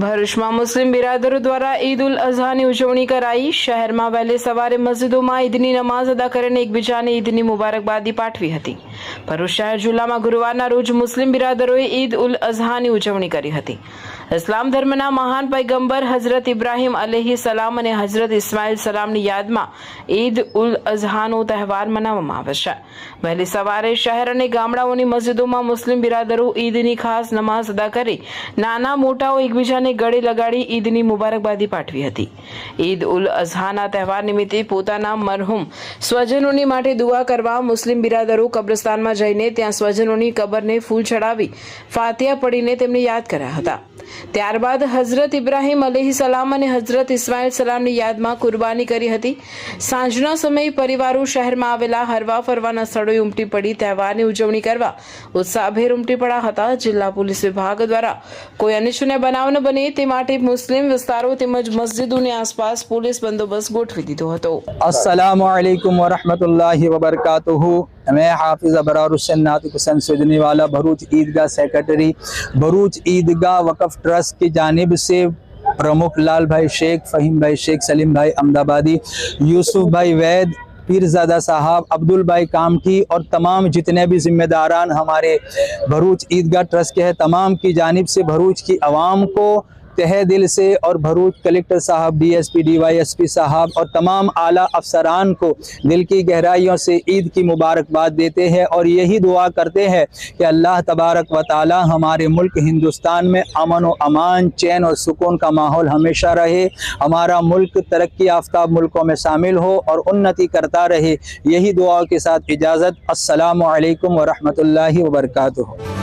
ભરૂચમાં મુસ્લિમ બિરાદરો દ્વારા ઈદ ઉલ અઝહાની ઉજવણી કરાઈ। શહેરમાં વહેલી સવારે મસ્જિદોમાં ઈદની નમાઝ અદા કરીને એકબીજાને ઈદની મુબારકબાદી પાઠવી હતી। ભરૂચ શહેર જિલ્લામાં ગુરુવારના રોજ મુસ્લિમ બિરાદરોએ ઈદ ઉલ અઝહાની ઉજવણી કરી હતી। ઇસ્લામ ધર્મના મહાન પૈગંબર હઝરત ઇબ્રાહીમ અલૈહિ સલામ અને હઝરત ઇસ્માઇલ સલામની યાદમાં ઈદ ઉલ અઝહાનો તહેવાર મનાવવામાં આવે છે। વહેલી સવારે શહેર અને ગામડાઓની મસ્જિદોમાં મુસ્લિમ બિરાદરો ઈદની ખાસ નમાઝ અદા કરી નાના મોટાઓ એકબીજાને ગળે લગાડી ઈદની મુબારકબાદી પાઠવી હતી। ઈદ ઉલ અઝહાના તહેવાર નિમિત્તે પોતાના મરહુમ સ્વજનોની માટે દુઆ કરવા મુસ્લિમ બિરાદરો કબ્રસ્તાનમાં જઈને ત્યાં સ્વજનોની કબરને ફૂલ ચડાવી ફાતિહા પઢીને તેમને યાદ કર્યા હતા। ત્યારબાદ હઝરત ઇબ્રાહીમ અલૈહિ સલામ અને હઝરત ઇસ્માઇલ સલામની યાદમાં કુરબાની કરી હતી। સાંજના સમયે પરિવારો શહેરમાં આવેલા હરવા ફરવાના સ્થળોએ ઉમટી પડી તહેવારની ઉજવણી કરવા ઉત્સાહભેર ઉમટી પડ્યા હતા। જિલ્લા પોલીસ વિભાગ દ્વારા કોઈ અનિચ્છનીય બનાવ ન બને તે માટે મુસ્લિમ વિસ્તારો તેમજ મસ્જિદોની આસપાસ પોલીસ બંદોબસ્ત ગોઠવી દીધો હતો। अस्सलामु अलैकुम वरहमतुल्लाहि वबरकातुहू। मैं हाफिज अबरार हुसैन नातिक हुसैन सुजनी वाला भरूच ईदगाह सेक्रेटरी भरूच ईदगाह वक़फ़ ट्रस्ट की जानिब से प्रमुख लाल भाई शेख, फ़हीम भाई शेख, सलीम भाई अहमदाबादी, यूसुफ भाई वैद, पीरज़ादा साहब, अब्दुल भाई कामठी और तमाम जितने भी जिम्मेदारान हमारे भरूच ईदगाह ट्रस्ट के हैं, तमाम की जानिब से भरूच की आवाम को तहे दिल से और भरूच कलेक्टर साहब, DSP, DYSP साहब और तमाम आला अफसरान को दिल की गहराइयों से ईद की मुबारकबाद देते हैं और यही दुआ करते हैं कि अल्लाह तबारक व ताला हमारे मुल्क हिंदुस्तान में अमन व अमान, चैन और सुकून का माहौल हमेशा रहे, हमारा मुल्क तरक्की याफ्ता मुल्कों में शामिल हो और उन्नति करता रहे। यही दुआओं के साथ इजाज़त। अस्सलामु अलैकुम व रहमतुल्लाहि व बरकातुहू।